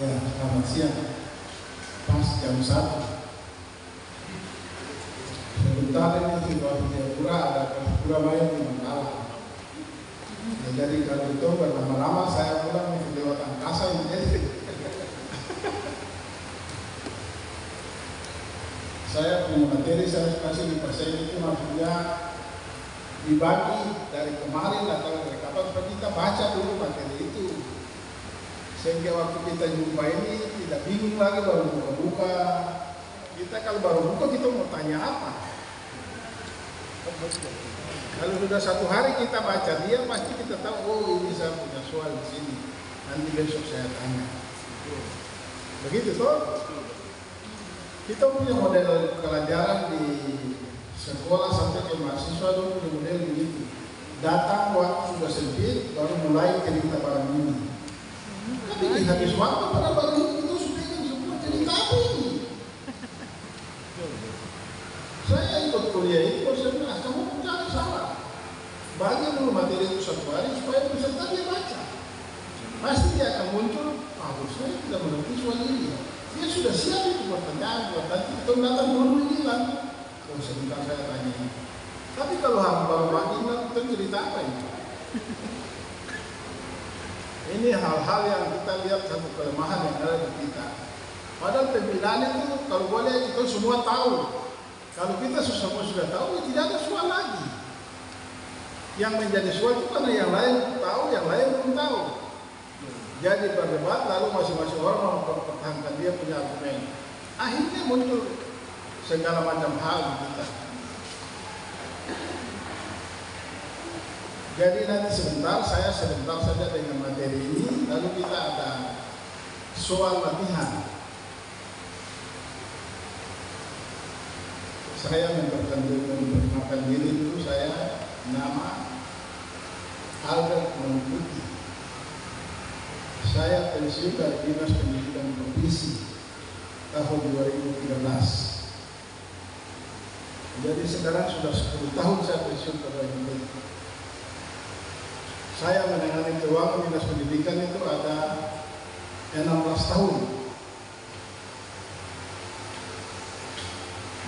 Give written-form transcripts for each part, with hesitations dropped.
Ya, selamat siang. Pas jam 1. Sebentar ini sudah Jayapura, ada Jayapura main di Manggalang. Ya, jadi kalau itu berlama-lama saya pulang lewat angkasa ini. Saya punya materi, saya kasih di pasien itu maksudnya dibagi dari kemarin atau dari kapan, supaya kita baca dulu materi itu. Sehingga waktu kita jumpa ini tidak bingung lagi baru buka-buka. Kita kalau baru buka kita mau tanya apa? Kalau sudah 1 hari kita baca dia pasti kita tahu, oh ini saya punya soal di sini. Nanti besok saya tanya. Begitu toh? Kita punya model pelajaran di sekolah sampai ke mahasiswa dulu punya model begitu. Datang waktu sudah sempit baru mulai cerita barang ini. Tapi habis waktu pada baru itu sudah semua cerita apa ini? Saya ikut kuliah itu saya bilang, kamu jangan salah. Bagi dulu materi itu 1 hari supaya peserta dia baca. Pasti dia akan muncul, saya tidak mengerti soal ini. Dia sudah siap itu pertanyaan buat nanti kita datang dulu ini kan. Oh sebentar saya tanya ini. Tapi kalau baru pagi kita cerita apa ini? Ini hal-hal yang kita lihat satu kelemahan yang ada di kita. Padahal pembinaan itu kalau boleh kita semua tahu. Kalau kita semua sudah tahu, tidak ada soal lagi. Yang menjadi soal itu karena yang lain tahu, yang lain belum tahu. Jadi berdebat lalu masing-masing orang mempertahankan dia punya argumen. Akhirnya muncul segala macam hal di kita. Jadi nanti saya sebentar saja dengan materi ini, lalu kita ada soal latihan. Saya memperkenalkan diri dulu, saya nama Albert Mengikuti. Saya pensiun dari Dinas Pendidikan Provinsi tahun 2013. Jadi sekarang sudah 10 tahun saya pensiun dari ini. Saya menangani keuangan Dinas Pendidikan itu ada 16 tahun.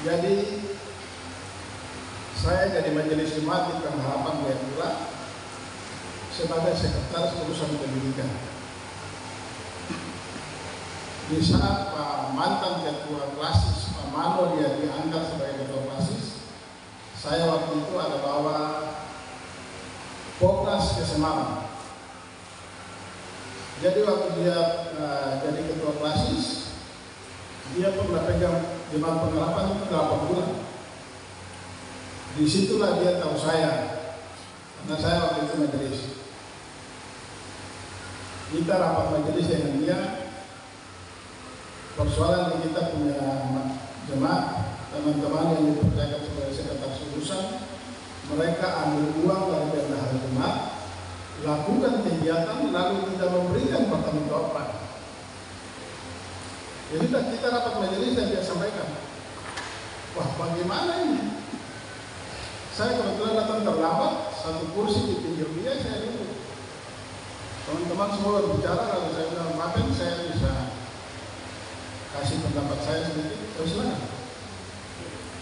Jadi saya jadi majelis jemaat di Pengharapan Jayapura sebagai sekretaris urusan pendidikan. Di saat Pak mantan ketua klasis Pak Mano dia diangkat sebagai ketua klasis, saya waktu itu ada bawa Popnas ke Semarang. Jadi waktu dia jadi ketua klasis, dia pernah pegang jemaat Pengharapan itu 8 bulan. Disitulah dia tahu saya, karena saya waktu itu majelis. Kita rapat majelis dengan dia. Persoalan yang kita punya jemaat, teman-teman yang dipercayakan sebagai sekretaris urusan, mereka ambil uang dari bendahara jemaat, lakukan kegiatan lalu tidak memberikan pertanggungjawaban. Jadi kita rapat majelis dan dia sampaikan, wah bagaimana ini? Saya kebetulan datang terlambat, 1 kursi di pinggir dia saya duduk. Teman-teman semua berbicara, lalu saya bilang, maafin saya bisa kasih pendapat saya sedikit, terus lah.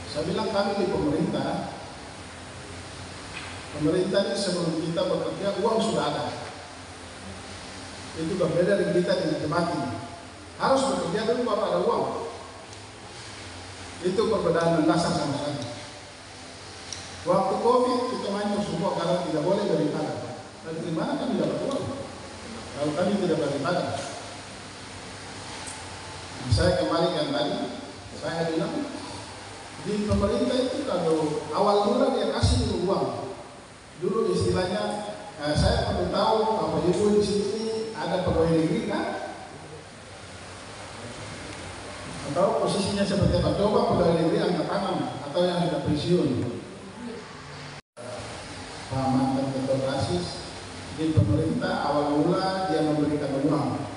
Saya bilang kami di pemerintah ini sebelum kita bekerja uang sudah ada. Itu berbeda dengan kita di jemaat ini. Harus bekerja dulu baru ada uang. Itu perbedaan mendasar sama sekali. Waktu COVID kita main semua karena tidak boleh daripada. Dan dari mana kami dapat uang? Kalau kami tidak daripada. Saya kembali kan tadi, saya bilang di pemerintah itu kalau awal bulan dia kasih dulu uang. Dulu istilahnya saya perlu tahu Bapak Ibu di sini ada pegawai negeri kan? Atau posisinya seperti apa? Coba pegawai negeri angkat tangan atau yang sudah pensiun. Pak mantan ketua klasis di pemerintah awal mula dia memberikan uang.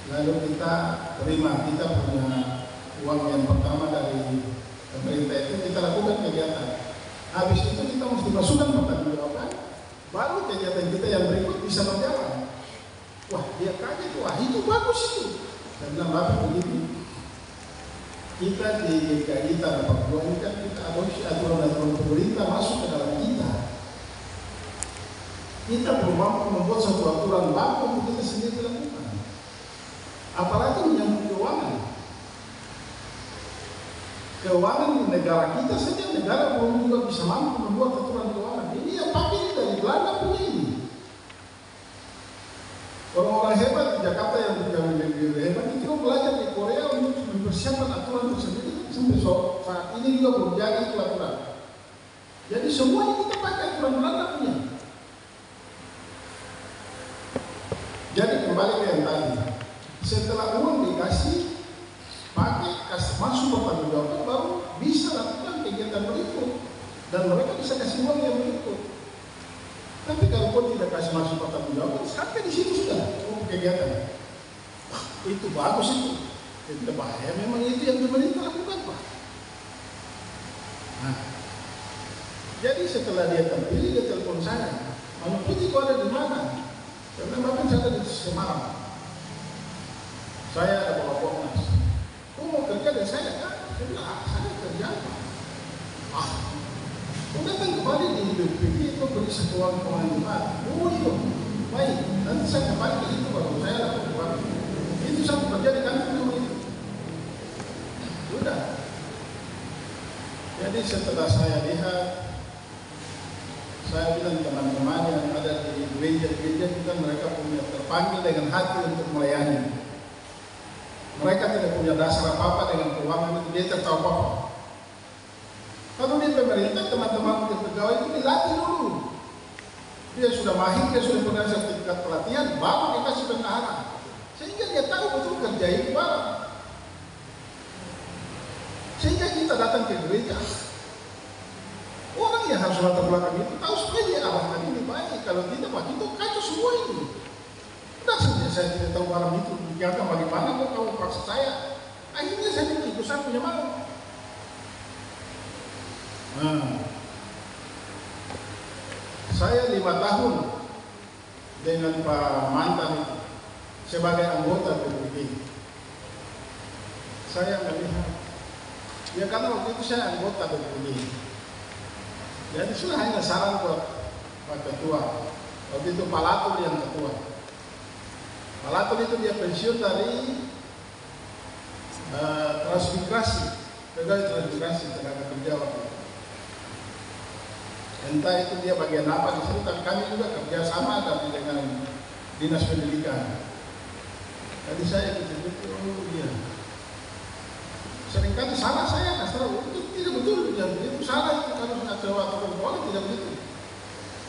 Lalu kita terima, kita punya uang yang pertama dari pemerintah itu kita lakukan kegiatan. Habis itu kita mesti masukkan pertanggungjawaban, baru kegiatan kita yang berikut bisa berjalan. Wah, dia kaget, wah itu bagus itu. Saya bilang, Bapak begini, kita di DKI Tanah Papua ini kan kita adopsi aturan-aturan pemerintah masuk ke dalam kita. Kita belum mampu membuat satu aturan baku untuk kita sendiri lakukan. Apalagi menyangkut keuangan. Keuangan di negara kita saja, negara belum juga bisa mampu membuat aturan keuangan. Ini yang pakai ini dari Belanda punya ini. Orang-orang hebat di Jakarta yang lebih hebat itu belajar di Korea untuk mempersiapkan aturan tersendiri. Sampai saat ini juga belum jadi itu aturan. Jadi semuanya kita pakai aturan Belanda punya. Jadi kembali ke yang tadi. Setelah uang dikasih, masuk pertanggungjawaban baru bisa lakukan kegiatan berikut. Dan mereka bisa kasih uang yang berikut. Tapi kalau pun tidak kasih masuk pertanggungjawaban, sampai di situ sudah kegiatan. Itu bagus itu. Itu bahaya. Memang itu yang pemerintah lakukan, Pak. Nah, jadi setelah dia terpilih, dia telepon saya. Mama Putih, kau ada di mana? Karena bahkan saya ada di Semarang. Saya ada bawa Komnas. Kau mau kerja dengan saya kan? Saya bilang, saya kerja apa? Kau datang kembali di BPG itu periksa keuangan jemaat. Oh itu, baik. Nanti saya kembali ke itu baru saya dapat uang. Itu saya kerja di kantor nama itu. Sudah. Jadi setelah saya lihat, saya bilang teman-teman yang ada di gereja-gereja kita, mereka punya terpanggil dengan hati untuk melayani. Mereka tidak punya dasar apa-apa dengan keuangan itu, dia tidak tahu apa-apa. Kalau di pemerintah, teman-teman pegawai itu dilatih dulu. Dia sudah mahir, dia sudah punya sertifikat pelatihan, baru dikasih bendahara. Sehingga dia tahu betul kerja itu barang. Sehingga kita datang ke gereja, orang yang harus latar belakang itu tahu supaya dia arahkan ini baik. Kalau tidak, Pak, itu kacau semua ini. Udah saja saya tidak tahu barang itu, dijaga bagaimana kok kamu paksa saya. Akhirnya saya ikut saya punya mau. Saya 5 tahun dengan Pak Mantan itu sebagai anggota PPG. Saya melihat, ya karena waktu itu saya anggota PPG. Jadi sudah hanya saran buat Pak Ketua. Waktu itu Pak Latul yang ketua. Pak Latul itu dia pensiun dari transmigrasi, pegawai transmigrasi tenaga kerja waktu itu. Entah itu dia bagian apa di situ, tapi kami juga kerjasama tapi dengan dinas pendidikan. Jadi saya betul-betul, oh iya. Seringkali salah saya, tahu itu tidak betul, ya itu salah itu kalau ada atau keuangan tidak begitu.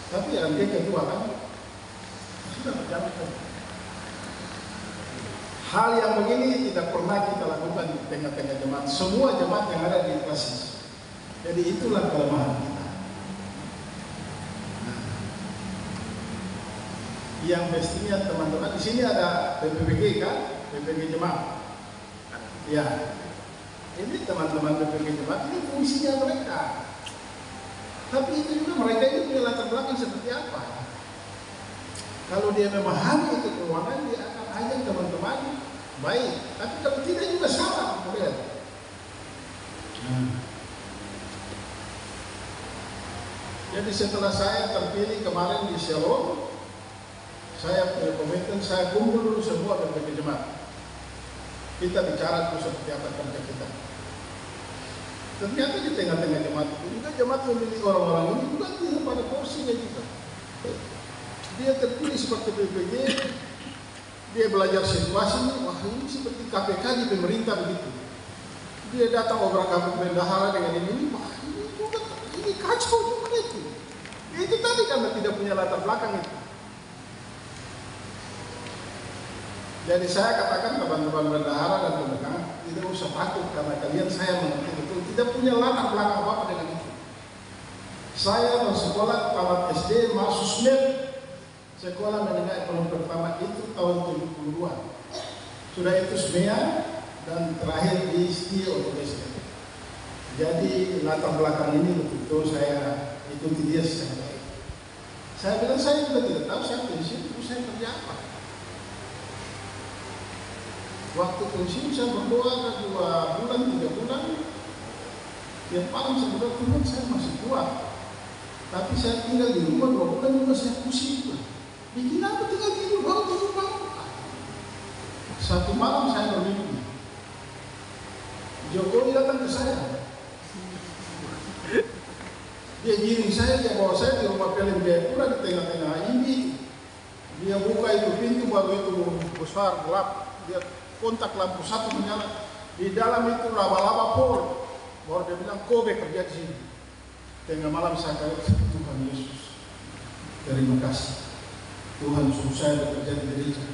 Tapi yang dia ketua kan sudah berjalan. Hal yang begini tidak pernah kita lakukan di tengah-tengah jemaat. Semua jemaat yang ada di klasis. Jadi itulah kelemahan kita. Yang mestinya teman-teman di sini ada PPG kan, PPG jemaat. Ya, ini teman-teman PPG jemaat ini fungsinya mereka. Tapi itu juga mereka ini punya latar belakang seperti apa. Kalau dia memahami itu keuangan, dia akan ajak teman-teman baik. Tapi kalau tidak juga salah, kemudian. Jadi setelah saya terpilih kemarin di Shalom, saya punya komitmen, saya kumpul dulu semua PPG jemaat. Kita bicara dulu seperti apa kerja kita. Ternyata di tengah-tengah jemaat itu juga jemaat memilih orang-orang ini juga tidak pada porsinya juga. Dia terpilih seperti PPG, dia belajar situasinya, wah ini seperti KPK di pemerintah begitu. Dia datang obrak-abrik bendahara dengan ini, wah ini juga ini kacau juga itu. Itu tadi karena tidak punya latar belakang itu. Jadi saya katakan teman-teman bendahara dan pemegang tidak usah takut karena kalian saya mengerti betul tidak punya latar belakang apa dengan itu. Saya bersekolah tamat SD masuk SMEP, sekolah menengah ekonomi pertama itu tahun 72. Sudah itu SMEA dan terakhir di STI Otomotif. Jadi latar belakang ini betul saya ikuti dia secara baik. Saya bilang saya juga tidak tahu saya pensiun itu saya kerja apa. Waktu pensiun saya berdoa ke 2 bulan, 3 bulan. Tiap malam saya berdoa, Tuhan saya masih kuat. Tapi saya tinggal di rumah 2 bulan juga saya pusing. Bikin apa tinggal tidur baru tidur bangun. Satu malam saya bermimpi. Jokowi datang ke saya. Dia giring saya, dia bawa saya di rumah film Jayapura di tengah-tengah ini. Dia buka itu pintu, baru itu besar gelap. Dia kontak lampu satu menyala. Di dalam itu laba-laba pol. Baru dia bilang, Kobe kerja di sini. Tengah malam saya kata, Tuhan Yesus, terima kasih. Tuhan suruh saya bekerja di gereja.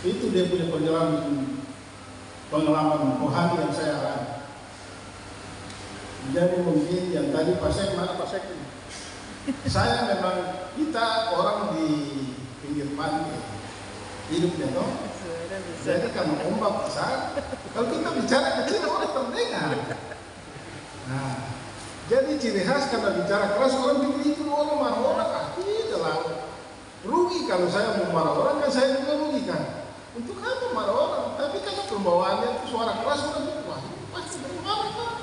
Itu dia punya perjalanan pengalaman rohani yang saya alami. Jadi mungkin yang tadi Pasek, mana Pasek ini? Saya memang, kita orang di pinggir pantai hidupnya toh. Jadi kalau ombak besar, kalau kita bicara kecil orang terdengar. Nah, jadi ciri khas kalau bicara keras orang pikir itu orang marah orang, tidak lah. Rugi kalau saya mau marah orang kan saya juga rugi kan. Untuk apa marah orang? Tapi kalau pembawaannya itu suara keras orang bilang, wah ini pasti bermarah kan?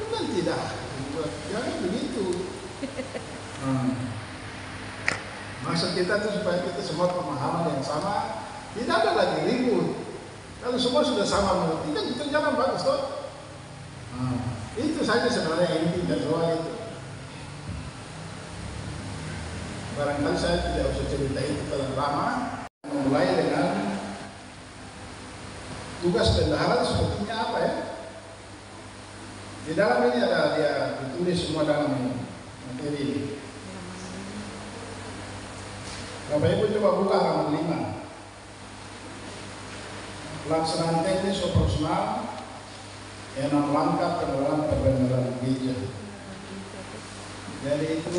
Bukan tidak. Jangan begitu. Maksud kita itu supaya kita semua pemahaman yang sama, tidak ada lagi ribut. Kalau semua sudah sama mengerti kan itu jalan bagus toh. Itu saja sebenarnya inti dan soal itu. Barangkali saya tidak usah cerita itu terlalu lama. Memulai dengan tugas bendahara sepertinya apa ya? Di dalam ini ada dia ditulis semua dalam ini, materi ini. Bapak Ibu coba buka halaman 5. Pelaksanaan teknis operasional 6 langkah ke dalam perbendaharaan gereja. Jadi itu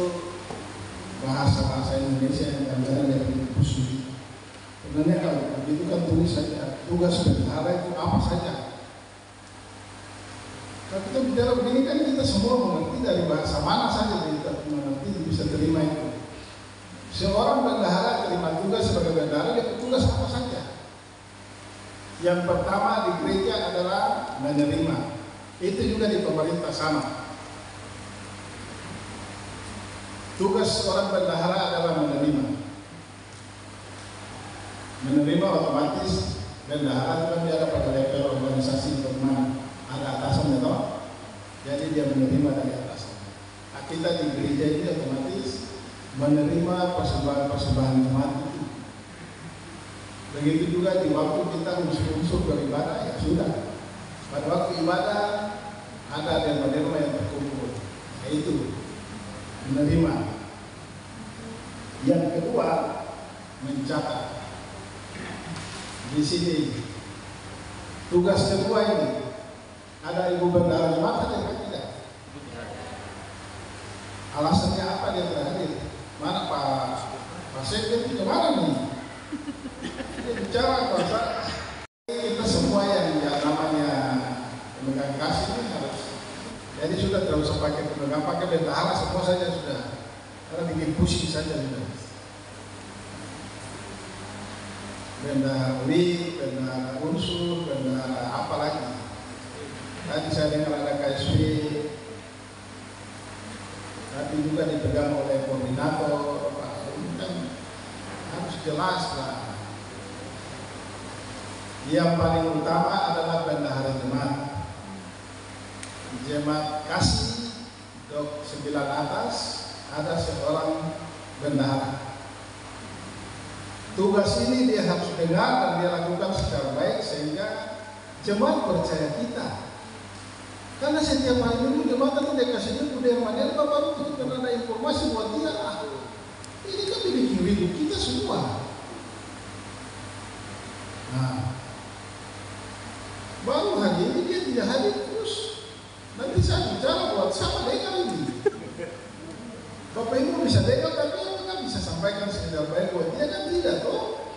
bahasa Indonesia yang kadang-kadang dari pusing. Sebenarnya kalau begitu kan tulis saja tugas bendahara itu apa saja. Kalau kita bicara begini kan kita semua mengerti dari bahasa mana saja kita mengerti bisa terima itu. Seorang bendahara terima tugas sebagai bendahara dia tugas apa saja. Yang pertama di gereja adalah menerima. Itu juga di pemerintah sama. Tugas seorang bendahara adalah menerima. Menerima otomatis bendahara itu kan dia ada pada level organisasi bagaimana ada atasan atau jadi dia menerima dari atasan. Nah, kita di gereja ini otomatis menerima persembahan jemaat itu. Begitu juga di waktu kita unsur-unsur beribadah ya sudah. Pada waktu ibadah ada derma-derma yang berkumpul. Yaitu menerima. Yang kedua mencatat. Di sini tugas kedua ini ada ibu bendahara jemaat ada tidak? Alasannya apa dia terakhir? Mana Pak Sekjen itu kemana nih? Dia bicara bahwa kita semua yang namanya pemegang kasih ini harus. Jadi sudah tidak usah pakai pemegang, pakai bendahara semua saja sudah. Karena bikin pusing saja sudah. Bendahara lead, bendahara unsur, bendahara apa lagi? Tadi saya dengar ada KSP. Tapi juga dipegang oleh koordinator. Ini kan harus jelas lah. Yang paling utama adalah bendahara jemaat. Jemaat kasih dok 9 atas ada seorang bendahara. Tugas ini dia harus dengar dan dia lakukan secara baik sehingga jemaat percaya kita. Karena setiap hari minggu jemaat itu dia kasih dia budaya model baru itu karena ada informasi buat dia. Ini kan bikin ribut kita semua. Nah, baru hari ini dia tidak hadir terus. Nanti saya bicara buat siapa dengar ini. Bapak Ibu bisa dengar tapi apakah bisa sampaikan sekedar baik buat dia kan tidak toh.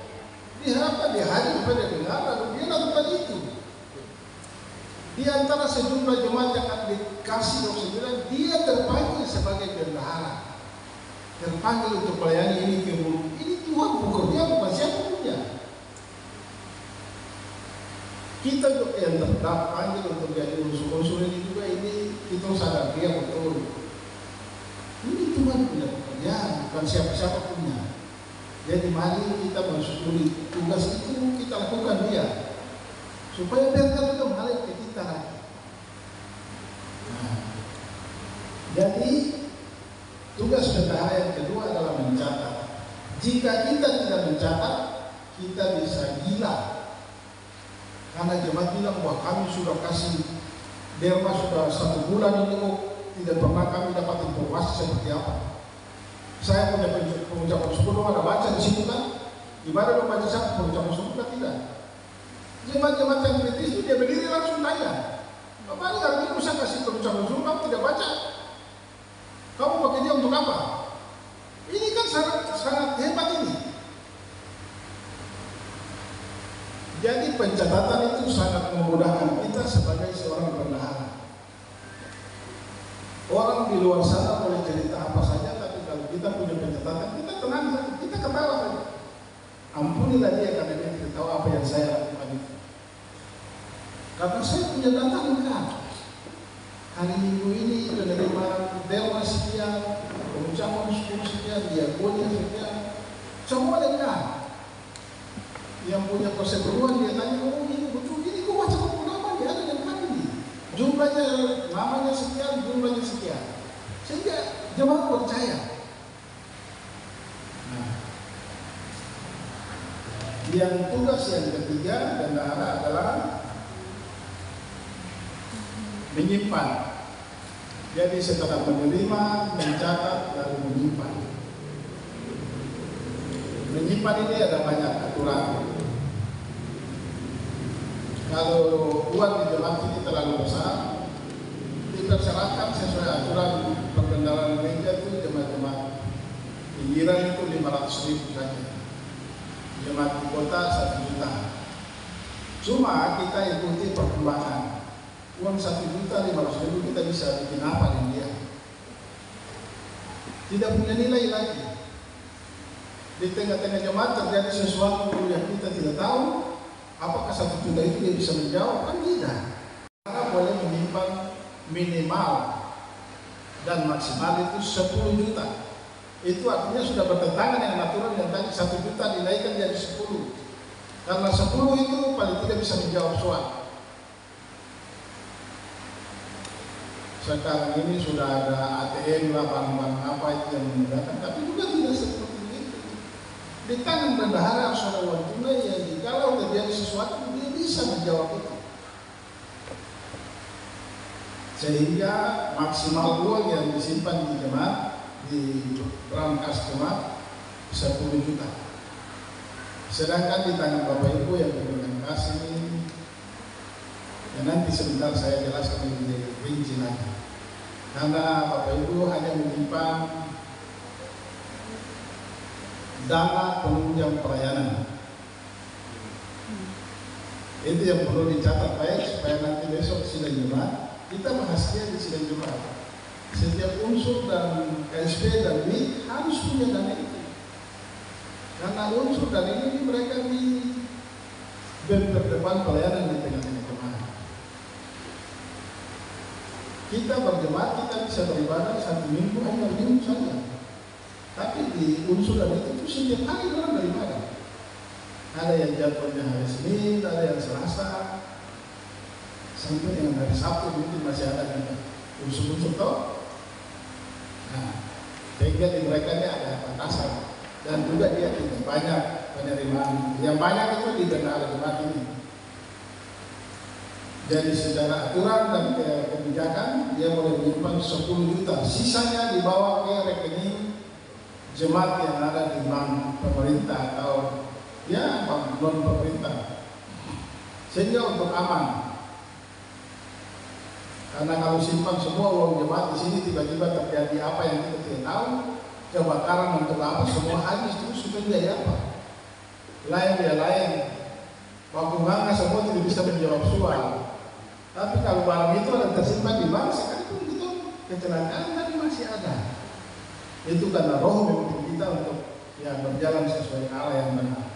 Diharapkan dia hadir supaya dia dengar lalu dia lakukan itu. Di antara sejumlah jemaat yang akan dikasih 29 dia terpanggil sebagai bendahara. Terpanggil untuk melayani ini ke ini Tuhan bukan dia bukan siapa punya. Kita juga yang terpanggil untuk jadi unsur-unsur ini juga ini kita sadar dia betul. Ini Tuhan punya pekerjaan, bukan siapa-siapa punya. Jadi mari kita mensyukuri tugas itu kita lakukan dia, supaya biarkan juga mengalir ke kita. Nah, jadi tugas bendahara yang kedua adalah mencatat. Jika kita tidak mencatat, kita bisa gila. Karena jemaat bilang bahwa kami sudah kasih derma sudah 1 bulan ini kok tidak pernah kami dapat informasi seperti apa. Saya punya pengucapan syukur dong, ada baca di situ kan? Gimana dong baca satu pengucapan syukur kan tidak? Jemaat-jemaat yang kritis itu dia berdiri langsung tanya, Bapak ini hari ini bisa kasih pengucapan syukur, kamu tidak baca? Kamu pakai dia untuk apa? Ini kan sangat hebat ini. Jadi pencatatan itu sangat memudahkan kita sebagai seorang bendahara. Orang di luar sana boleh cerita apa saja, tapi kalau kita punya pencatatan, kita tenang saja, kita ketawa saja. Ampunilah dia karena dia tidak tahu apa yang saya lakukan itu. Karena saya punya data lengkap. Hari Minggu ini penerimaan dewa sekian, pengucapan syukur sekian, diakonia sekian, semua lengkap. Yang punya perseteruan dia tanya, oh ini betul, ini kok baca pengalaman dia ada lengkap ini. Jumlahnya, namanya sekian, jumlahnya sekian. Sehingga jemaat percaya. Nah, yang tugas yang ketiga bendahara adalah menyimpan. Jadi setelah menerima, mencatat, lalu menyimpan. Menyimpan ini ada banyak aturan. Kalau uang di jemaat ini terlalu besar, dipersyaratkan sesuai aturan perbendaharaan gereja itu jemaat-jemaat pinggiran itu 500.000 saja. Jemaat di kota 1 juta. Cuma kita ikuti perkembangan. Uang 1.500.000 kita bisa bikin apa dengan dia? Tidak punya nilai lagi. Di tengah-tengah jemaat terjadi sesuatu yang kita tidak tahu, apakah 1 juta itu dia bisa menjawab? Kan tidak. Kita boleh menyimpan minimal dan maksimal itu 10 juta. Itu artinya sudah bertentangan dengan aturan yang tadi 1 juta dinaikkan jadi 10. Karena 10 itu paling tidak bisa menjawab soal. Sekarang ini sudah ada ATM lah, barang-barang apa itu yang memudahkan, tapi juga tidak seperti itu. Di tangan bendahara harus ada uang tunai yang jikalau terjadi sesuatu dia bisa menjawab itu. Sehingga maksimal uang yang disimpan di jemaat, di brankas jemaat 10 juta. Sedangkan di tangan Bapak Ibu yang diberikan kasih, dan nanti sebentar saya jelaskan lebih rinci lagi. Karena Bapak Ibu hanya menyimpan dana penunjang pelayanan. Itu yang perlu dicatat baik supaya nanti besok sidang jemaat kita bahasnya di sidang jemaat. Setiap unsur dan KSP dan WIK harus punya dana itu. Karena unsur dan ini mereka di berdepan pelayanan di tengah-tengah jemaat. Kita berjemaat, kita bisa beribadah 1 minggu hanya minggu saja. Tapi di unsur dan itu setiap hari orang beribadah. Ada yang jadwalnya hari Senin, ada yang Selasa, sampai dengan hari Sabtu mungkin masih ada juga unsur-unsur toh. Nah, sehingga di mereka ini ada batasan dan juga dia tidak banyak penerimaan. Yang banyak itu di bendahara jemaat ini. Jadi secara aturan dan kebijakan dia boleh menyimpan 10 juta. Sisanya dibawa ke rekening jemaat yang ada di bank pemerintah atau ya bank non pemerintah. Sehingga untuk aman. Karena kalau simpan semua uang jemaat di sini tiba-tiba terjadi apa yang kita tidak tahu, kebakaran untuk apa semua habis terus sudah biaya apa? Lain dia lain. Waktu nganga semua tidak bisa menjawab soal. Tapi kalau barang itu ada tersimpan di bank, sekalipun itu kecelakaan tadi masih ada. Itu karena roh memimpin kita untuk ya berjalan sesuai arah yang benar.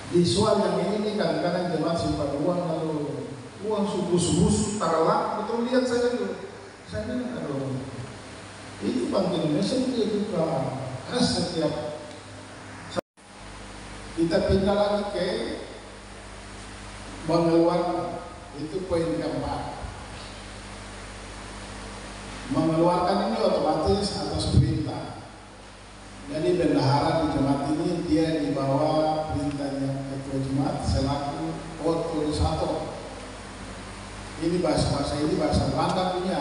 Di soal yang ini kadang-kadang jemaat simpan uang lalu uang subuh-subuh taralak, betul lihat saya dulu. Saya bilang, aduh, itu Bank Indonesia dia juga setiap kita pindah lagi ke mengeluarkan, itu poin keempat. Mengeluarkan ini otomatis atas perintah. Jadi bendahara di jemaat ini dia di bawah perintahnya ketua jemaat selaku otorisator. Ini bahasa ini bahasa Belanda punya.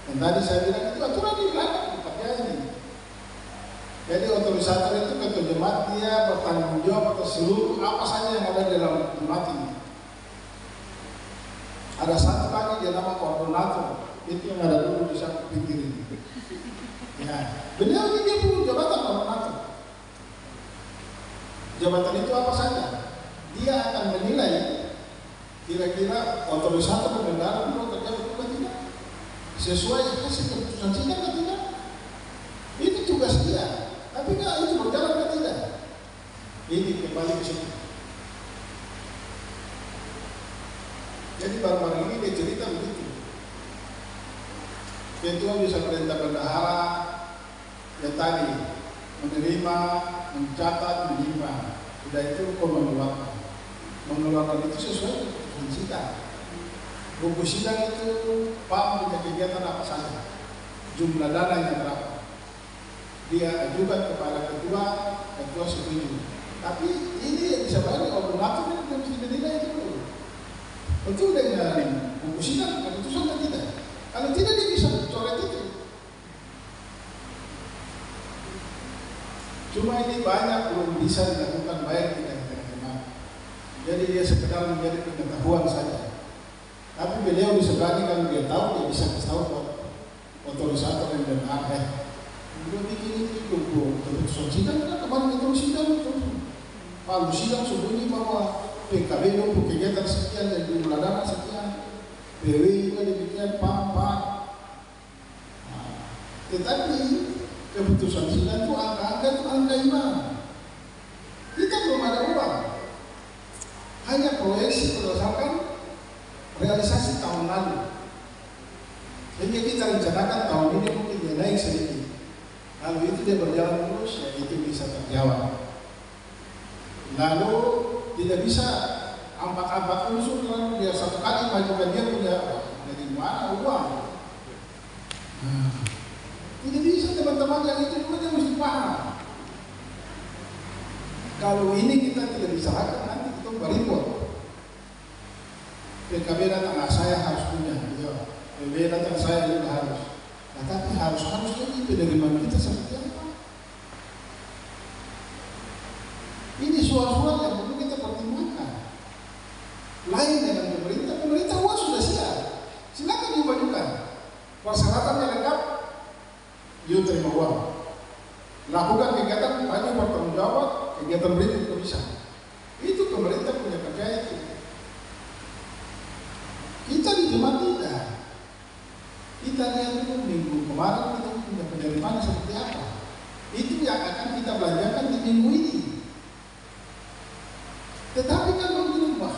Dan tadi saya bilang itu aturan di Belanda tempatnya ini. Jadi otorisator itu ketua jemaat dia bertanggung jawab atas seluruh apa saja yang ada dalam jemaat ini. Ada satu lagi dia nama koordinator, itu yang ada dulu di samping pinggir ini. Ya, beliau ini dia punya jabatan koordinator. Jabatan itu apa saja? Dia akan menilai kira-kira otorisator pembendaharaan perlu kerja betul atau tidak, sesuai hasil keputusan sidang atau tidak. Itu tugas dia. Tapi nggak itu berjalan atau tidak. Ini kembali ke situ. Jadi baru-baru ini dia cerita begitu. Ketua bisa perintah bendahara yang tadi menerima, mencatat, menyimpan. Sudah itu kok mengeluarkan. Mengeluarkan itu sesuai keputusan sidang. Buku sidang itu PAM punya kegiatan apa saja, jumlah dana yang berapa. Dia ajukan kepada ketua, ketua setuju. Tapi ini bisa balik koordinator ini belum bisa dinilai itu. Betul dengan buku sidang keputusan atau tidak? Kalau tidak dia bisa coret itu. Cuma ini banyak belum bisa dilakukan baik di tengah-tengah. Jadi dia sekedar menjadi pengetahuan saja. Tapi beliau bisa berani kalau dia tahu dia bisa kasih tahu buat otorisator yang benar. Dia bikin itu keputusan sidang kan kemarin itu sidang itu. Kalau sidang sebunyi bahwa PKB itu kegiatan sekian dan jumlah dana sekian, PW juga demikian PAM. Tetapi keputusan sidang itu angka-angka itu angka iman. Kita belum ada uang, hanya proyeksi berdasarkan realisasi tahun lalu. Jadi kita rencanakan tahun ini mungkin dia naik sedikit. Lalu itu dia berjalan terus, ya itu bisa terjawab. Lalu tidak bisa ampat-ampat unsur lalu dia satu kali majukan dia punya dari mana uang. Tidak bisa teman-teman yang itu juga dia mesti paham. Kalau ini kita tidak bisa lakukan nanti kita beribut. PKB datang, saya harus punya, PKB datang saya juga harus. Nah, tapi harusnya ini penerimaan kita seperti apa? Ini soal-soal yang perlu kita pertimbangkan. Lain dengan pemerintah uang sudah siap. Silakan dimajukan. Persyaratannya lengkap, dia terima uang. Lakukan kegiatan, maju bertanggung jawab, kegiatan berikut juga bisa. Itu pemerintah punya kerja itu. Kita di jemaat tidak. Kita lihat dulu minggu kemarin kita punya penerimaan seperti apa. Itu yang akan kita belanjakan di minggu ini. Tetapi kan begini, wah,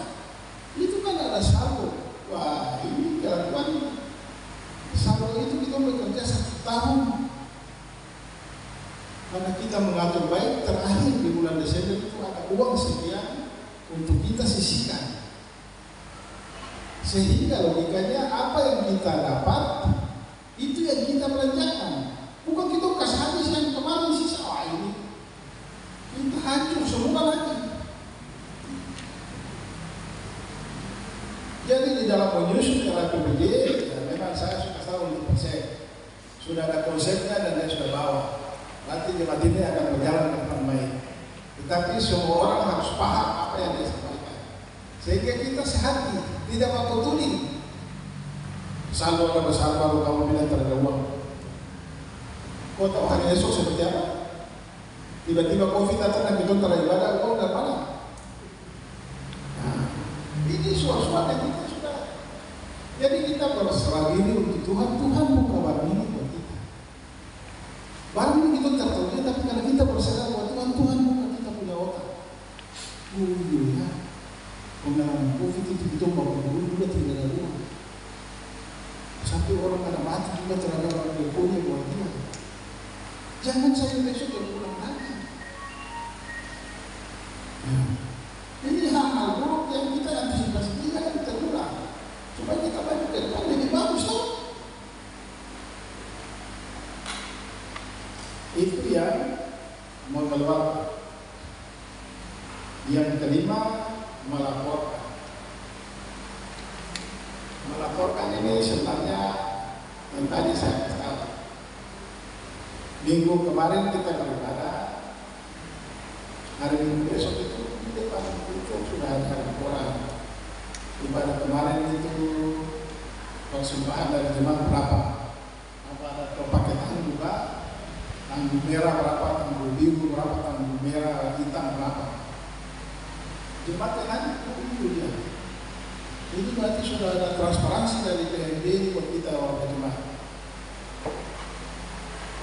itu kan ada saldo. Wah, ini kelakuan saldo itu kita bekerja 1 tahun. Karena kita mengatur baik, terakhir di bulan Desember itu ada uang sekian untuk kita sisihkan. Sehingga logikanya apa yang kita dapat, itu yang kita belanjakan. Bukan kita kasih habis yang kemarin sisa, wah ini kita hancur semua lagi. Jadi di dalam menyusun RAPBD, ya memang saya sudah tahu untuk persen. Sudah ada konsepnya dan dia sudah bawa. Nanti jemaat ini akan berjalan dengan baik. Tetapi semua orang harus paham apa yang dia sampaikan. Sehingga kita sehati, tidak mau tuling. Saldo ada besar baru kamu bilang terada uang. Kau tahu hari esok seperti apa? Tiba-tiba COVID datang dan kita teribadah, kau dari mana? Ini suara-suara yang kita sudah. Jadi kita berserah diri untuk Tuhan. Tuhan buka barang ini buat kita. Barang ini kita tertolong, tapi kalau kita berserah buat Tuhan, Tuhan buka kita punya otak. kalau ada mati juga terhadap orang teleponnya buat dia. Jangan saya besok yang pulang lagi. Ini hal-hal buruk yang kita antisipasi tidak terulang. Supaya kita maju ke depan lebih bagus toh. Itu yang mengeluarkan. Yang kelima, melaporkan. Melaporkan ini sebenarnya yang tadi saya katakan. Minggu kemarin kita beribadah, hari Minggu besok itu di depan itu sudah ada laporan. Ibadah kemarin itu persembahan dari jemaat berapa? Apa ada paketan juga? Tanggung merah berapa? Tanggung biru berapa? Tanggung merah hitam berapa? Jemaat yang ada itu dia. Itu berarti sudah ada transparansi dari PMB ini buat kita warga jemaat.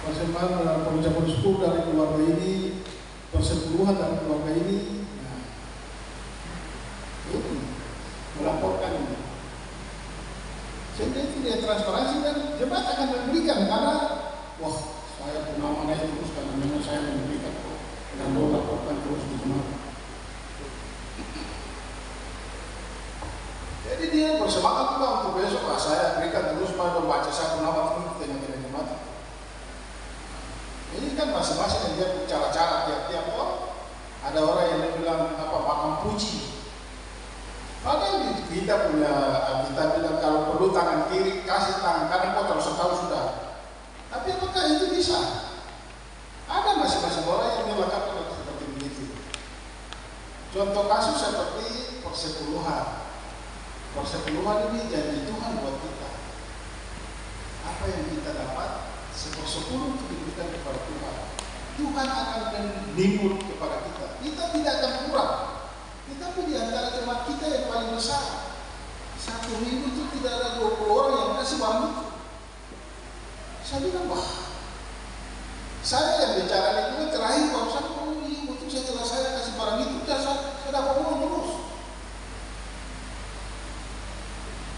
Persembahan dalam pengucapan syukur dari keluarga ini, persepuluhan dari keluarga ini, nah, itu melaporkan ini. Sehingga itu dia transparansi dan jemaat akan memberikan karena, wah saya pernah mana terus karena memang saya memberikan dan mau laporkan terus di jemaat. Jadi dia bersemangat juga untuk besok lah saya berikan terus pada membaca satu nama itu dengan jemaat. Ini kan masing-masing yang dia cara-cara tiap-tiap orang. Ada orang yang bilang apa makam puji. Padahal kita punya kita bilang kalau perlu tangan kiri kasih tangan kanan kok terus tahu sudah. Tapi apakah itu bisa? Ada masing-masing orang yang melakukan seperti begitu. Contoh kasus seperti persepuluhan. Persepuluhan ini janji Tuhan buat kita. Apa yang kita dapat sepersepuluh itu diberikan kepada Tuhan. Tuhan akan menimbul kepada kita. Kita tidak akan kurang. Tetapi di antara jemaat kita yang paling besar, satu minggu itu tidak ada 20 orang yang kasih barang itu. Saya bilang, wah, saya yang bicara itu terakhir kalau saya untuk setelah saya kasih barang itu, saya dapat uang terus.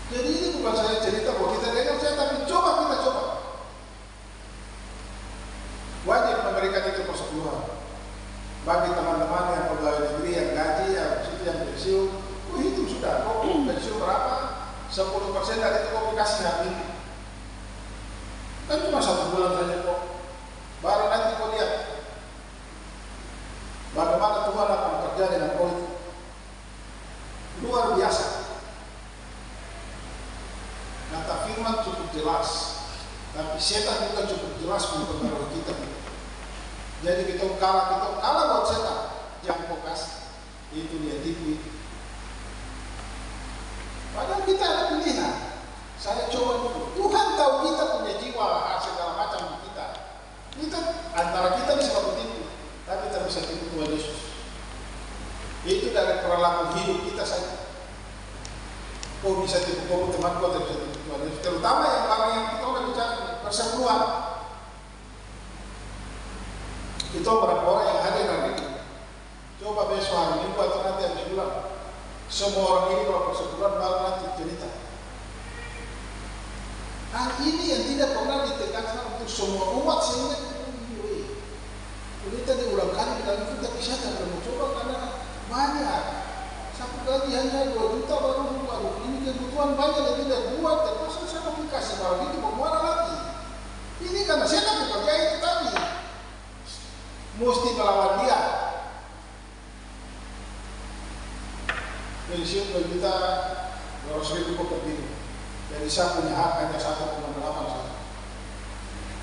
Jadi ini bukan saya cerita bahwa kita dengar saya, tapi coba kita coba. Wajib memberikan itu persepuluhan. Bagi teman-teman yang pegawai negeri yang gaji, yang pensiun, itu sudah. Kok pensiun berapa? 10% dari itu kok dikasih hari ini. Kan cuma 1 bulan saja kok. Baru nanti kau lihat bagaimana Tuhan akan bekerja dengan kau itu. Luar biasa. Kata firman cukup jelas, tapi setan juga cukup jelas mempengaruhi kita. Jadi kita kalah buat setan. Yang fokus itu dia tipu. Padahal kita ada pilihan. Saya coba dulu. Tuhan tahu kita punya jiwa segala macam di kita. Kita antara kita bisa tipu, tapi tak bisa tipu Tuhan Yesus. Itu dari perilaku hidup kita saja. Kau bisa tipu kau teman kau tak bisa tipu Tuhan Yesus. Terutama yang kita udah bicara persepuluhan. Itu berapa orang yang hadir hari ini? Coba besok hari Minggu atau nanti habis bulan. Semua orang ini berapa sebulan baru nanti cerita. Hal ini yang tidak pernah ditekankan untuk semua umat sehingga kita diulang kali bilang kita bisa tak mencoba karena banyak. Satu kali hanya 2 juta baru ini kebutuhan banyak yang tidak buat terpaksa saya aplikasi barang itu bagaimana lagi? Ini karena saya tak bekerja itu tadi. Mesti melawan dia. Pensiun 2 juta 200.000 per minggu. Jadi saya punya hak hanya 1,8 saja.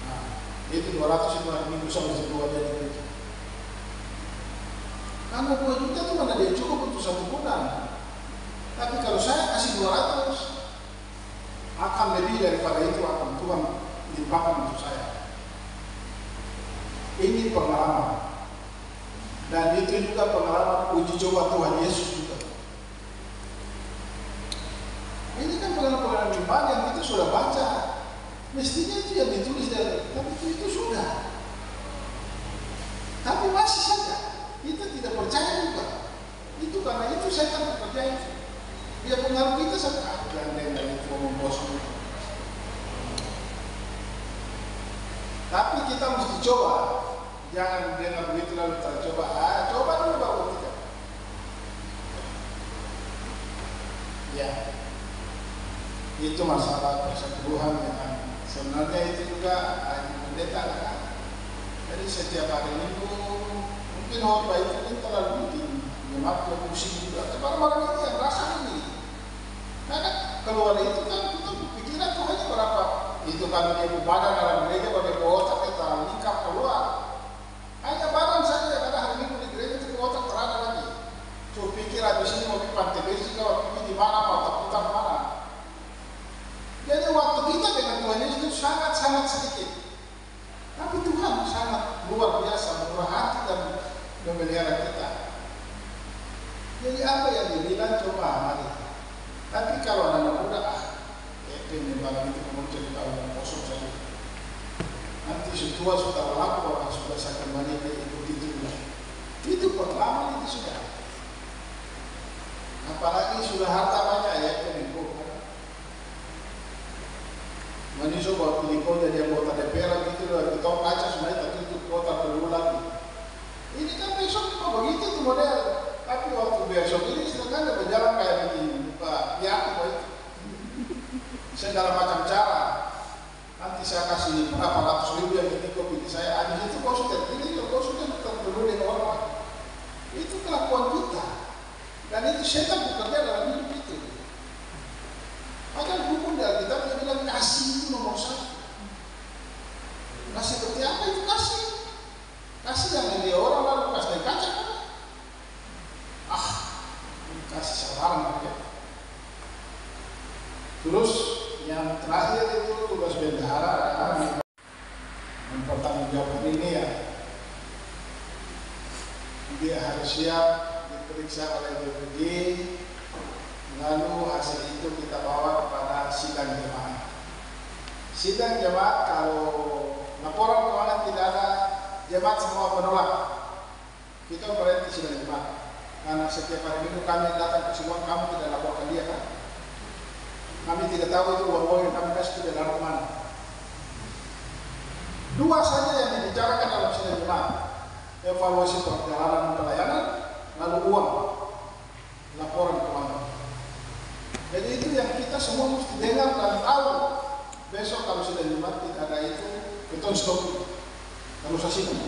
Nah, itu 200 itu hari minggu sampai 2 jadi gereja. Karena 2 juta itu mana dia cukup untuk 1 bulan. Tapi kalau saya kasih 200, akan lebih daripada itu akan Tuhan limpahkan untuk saya. Ini pengalaman. Dan itu juga pengalaman uji coba Tuhan Yesus juga. Ini kan pengalaman limpahan yang kita sudah baca. Mestinya itu yang ditulis dari, tapi itu sudah. Tapi masih saja kita tidak percaya juga. Itu karena itu saya tak percaya. Dia pengaruh kita sampai gandeng dari itu ngomong bos. kita mesti coba, jangan dengar begitu lalu tercoba. Coba dulu baru buktikan. Ya, itu masalah persepuluhan yang sebenarnya itu juga pendeta kan. Jadi setiap hari Minggu mungkin khotbah itu kan terlalu bikin jemaat pusing juga. Tapi orang-orang ini yang rasa ini, karena keluar itu kan kita pikiran tuh hanya berapa. Itu kalau dia badan dalam gereja pakai otak kita lingkap keluar. Hanya badan saja karena hari Minggu di gereja itu otak terada lagi. So pikir habis ini mau di pantai besi kalau pergi di mana mau putar mana. Jadi waktu kita dengan Tuhan Yesus itu sangat-sangat sedikit. Tapi Tuhan sangat luar biasa murah hati dan memelihara kita. Jadi apa yang dibilang coba amali. Tapi kalau anak muda penyembaran itu kamu cerita orang kosong saja. Nanti setua sudah laku orang sudah saya kembali ke ikuti juga. Itu pengalaman itu sudah. Apalagi sudah harta banyak ya penyembuh. Manusia bawa pilih jadi anggota DPR gitu loh. Kita kaca sebenarnya tertutup kota perlu lagi. Ini kan besok juga begitu tuh model. Tapi waktu besok ini sedangkan ada berjalan kayak begini. Ya apa itu? Segala macam cara. Nanti saya kasih berapa ratus ribu yang ini kopi saya. Habis itu kau sudah pilih, kau sudah terpenuhi dengan orang. Itu kelakuan kita. Dan itu setan bekerja dalam hidup itu. Padahal hukum dari kita bilang kasih itu nomor satu. Kasih seperti apa itu kasih? Kasih jangan dia orang lalu kasih kaca kan? Kasih sabaran ya. Terus yang terakhir itu tugas bendahara mempertanggungjawabkan ini ya. Dia harus siap diperiksa oleh BPG, lalu hasil itu kita bawa kepada sidang jemaat. Sidang jemaat kalau laporan keuangan tidak ada, jemaat semua menolak. Kita berhenti sidang jemaat. Karena setiap hari Minggu kami datang ke semua, kamu tidak laporkan dia kan? Kami tidak tahu itu uang-uang yang kami kasih itu dari mana. Dua saja yang dibicarakan dalam sidang jemaat. Evaluasi perjalanan pelayanan, lalu uang, laporan keuangan. Jadi itu yang kita semua mesti dengar dan tahu. Besok kalau sidang jemaat tidak ada itu, kita stop. Lalu saksikan.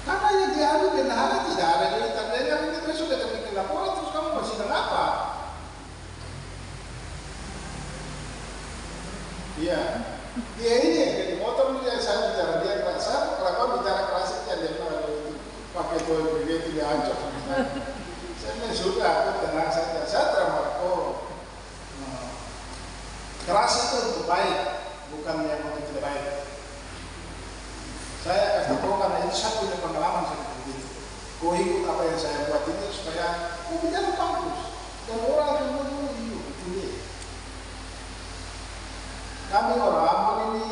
Karena yang diadu bendahara tidak ada yang kita dengar, ini besok kita bikin laporan terus kamu masih dengar apa? Iya, dia ini yang jadi motor dia saya bicara dia kerasa, kalau bicara keras itu dia pernah itu pakai kue begitu dia hancur. Saya sudah aku tenang saja, saya terima keras itu untuk baik, bukan yang untuk tidak baik. Saya kasih tahu karena itu saya punya pengalaman seperti itu. Kau ikut apa yang saya buat ini supaya kau bicara bagus dan orang yang ngomong itu dia. Kami orang Ambon ini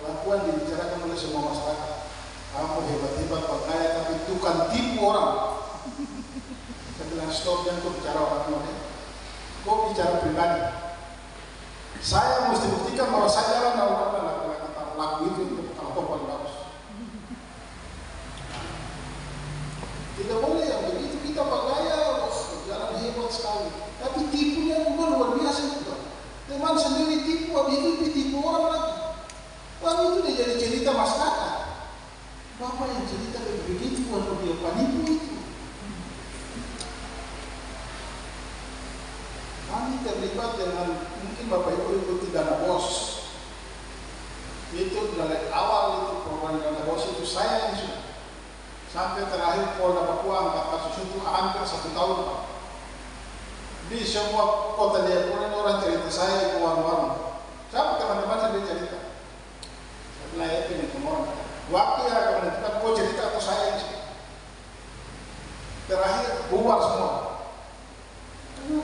kelakuan dibicarakan oleh semua masyarakat. Kamu hebat-hebat bergaya tapi bukan tipu orang. Saya bilang stop jangan kau bicara orang lain. Kau bicara pribadi. Saya mesti buktikan bahwa saya jalan orang laku itu kalau kau paling bagus. Tidak boleh yang begitu kita bergaya, jalan hebat sekali. Tapi tipunya juga luar biasa juga. Teman sendiri tipu, habis itu ditipu orang lagi. Wah itu dia jadi cerita masyarakat. Bapak yang cerita begitu, waktu dia penipu itu. Kami terlibat dengan mungkin Bapak Ibu ikuti dana bos. Itu dari awal itu program dana bos itu saya yang sudah. Sampai terakhir Polda Papua angkat kasus itu hampir 1 tahun Pak. Di semua kota Jayapura orang cerita saya ke warung-warung. Siapa teman-teman saya cerita. Saya bilang itu nih kemauan. Waktu yang akan menentukan kau cerita atau saya yang cerita. Terakhir bubar semua.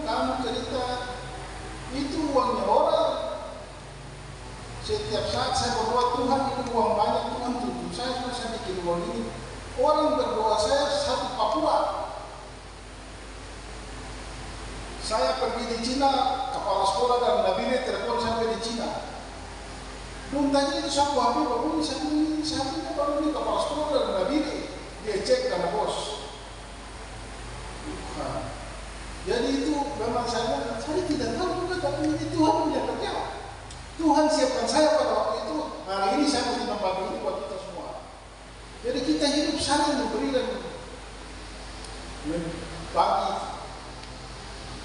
Kamu cerita itu uangnya orang. Setiap saat saya berdoa Tuhan ini uang banyak Tuhan tuntun saya supaya saya bikin uang ini. Orang berdoa saya satu Papua. Saya pergi di Cina, kepala sekolah dan Nabire telepon sampai di Cina. Nuntanya itu sapu HP, baru ini sapunya baru ini kepala sekolah dan nggak bini. Dia cek karena bos. Nah, jadi itu memang saya tidak tahu juga, tapi ini Tuhan punya kerja. Tuhan siapkan saya pada waktu itu. Hari ini saya mesti membagi ini buat kita semua. Jadi kita hidup saling memberi dan membagi.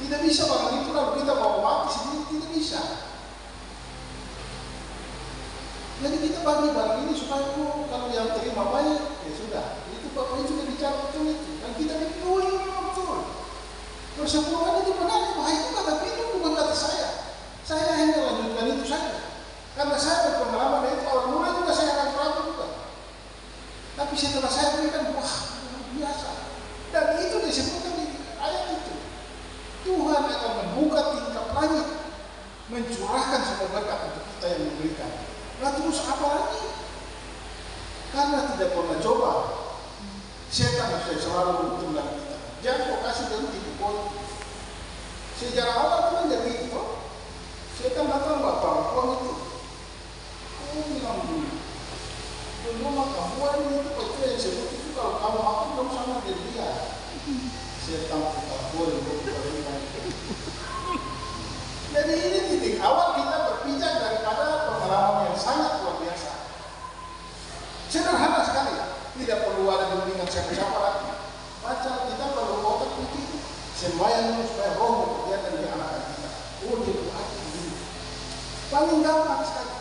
Tidak bisa barang itu lalu kita bawa mati sendiri, tidak bisa. Jadi kita bagi barang ini supaya kalau yang terima banyak, ya sudah. Itu Bapak juga bicara betul itu. Dan kita bilang, oh iya betul. Persepuluhan itu benar, wah itu kata itu bukan kata saya. Saya hanya lanjutkan itu saja. Karena saya berpengalaman itu, awal mula juga saya akan peramu juga. Tapi setelah saya berikan, wah biasa. Dan itu disebutkan di ayat itu. Tuhan akan membuka tingkap langit, mencurahkan semua berkat untuk kita yang memberikan. Nah terus apa lagi? Karena tidak pernah coba, setan sudah selalu bertunggang kita. Jangan kau kasih berhenti di poin. Sejarah awal kan jadi itu. Setan datang buat perempuan itu. Oh bilang dulu. Dulu makan buah ini itu kecil yang sebut itu kalau kamu makan kamu sama jadi dia. Setan kita boleh berpikir. Jadi ini titik awal kita berpijak daripada pengalaman yang sangat luar biasa. Sederhana sekali, tidak perlu ada bimbingan siapa-siapa lagi. Baca kita perlu otak pikir, sembahyang supaya roh berkegiatan di anak kita. Oh dia berarti begini. Paling gampang sekali.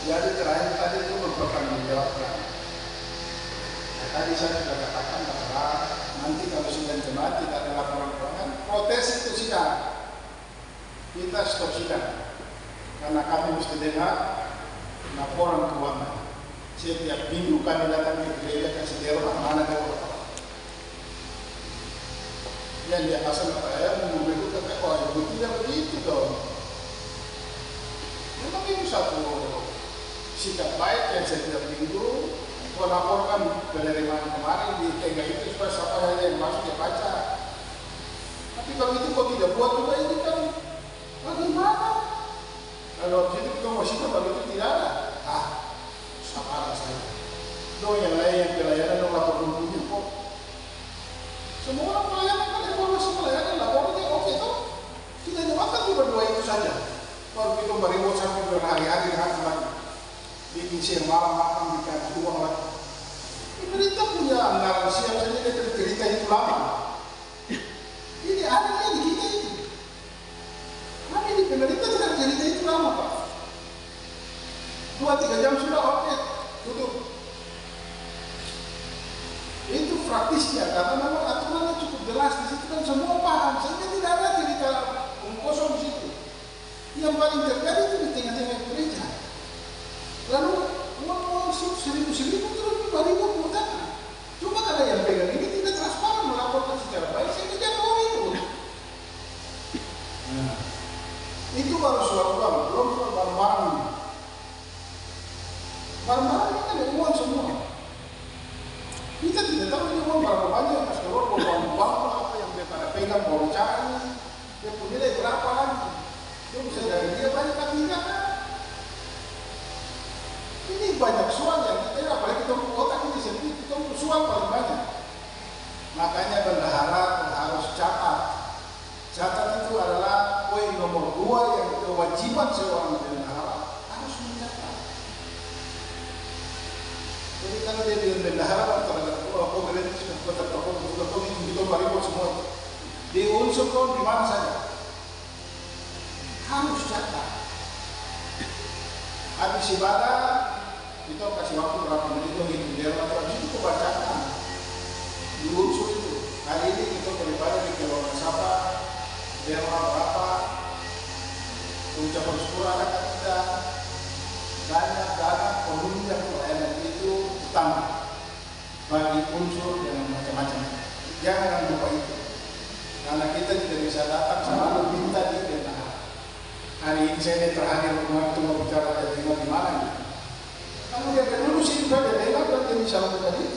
Jadi terakhir tadi itu berpertanggungjawabkan. Tadi saya sudah katakan bahwa nanti kalau sidang jemaat tidak ada laporan keuangan, protes itu sidang. Kita stop sidang. Karena kami mesti dengar laporan keuangan. Setiap minggu kami datang ke gereja kasih dia mana keuangan. Yang dia asal saya memberi kata, oh ibu tidak begitu dong. Memang itu satu sikap baik yang setiap minggu melaporkan penerimaan kemarin di tengah itu supaya siapa saja yang masuk dia baca. Tapi kalau itu kau tidak buat juga ini kan bagaimana? Kalau itu kita masih kalau itu tidak ada. Sama saya. Dong yang lain yang pelayanan dong laporan punya kok. Semua orang pelayanan kan evaluasi pelayanan laporannya oke toh. Kita jawabkan berdua itu saja. Kalau kita beribu sampai berhari-hari lagi. Bikin siang malam makan bikin uang lagi. Pemerintah punya anggaran siap saja dia cerita itu lama. Ini adanya di kita itu. Tapi di pemerintah tidak cerita itu lama Pak. 2-3 jam sudah oke, tutup. Itu praktisnya karena memang aturannya cukup jelas di situ kan semua paham sehingga tidak ada cerita kosong di situ. Yang paling terjadi itu di tengah-tengah gereja. Lalu uang seribu terus 2.000 putaran. Cuma karena yang pegang ini tidak transparan melaporkan secara baik sehingga jangan orang itu. Nah, itu baru suatu uang, belum soal barang-barang ini. Barang-barang ini kan ada uang semua. Kita tidak tahu ini uang berapa banyak, pas keluar uang apa yang dia pada pegang baru cari, dia punya nilai berapa lagi. Dia bisa dari dia banyak tapi tidak kan. Ini banyak soal yang kita, apalagi kita otak ini sendiri, kita soal paling banyak. Makanya bendahara harus catat. Catat itu adalah poin nomor 2 yang kewajiban seorang bendahara harus mencatat. Jadi kalau dia bilang bendahara terhadap pemerintah sudah betul itu baribu semua. Di unsur kau di mana saja harus catat. Habis ibadah kita kasih waktu berapa menit itu dia lakukan itu kebacakan di unsur itu. Hari ini kita beribadah di keluarga siapa, dia berapa, ucapan syukur ada tidak, dana penunjang pelayanan itu utama bagi unsur yang macam-macam. Jangan lupa itu, karena kita tidak bisa datang selalu minta di bendahara. Hari ini saya terakhir waktu mau bicara dari di mana. Kalau dia dulu sih sudah dengar dan dia bisa lakukan itu.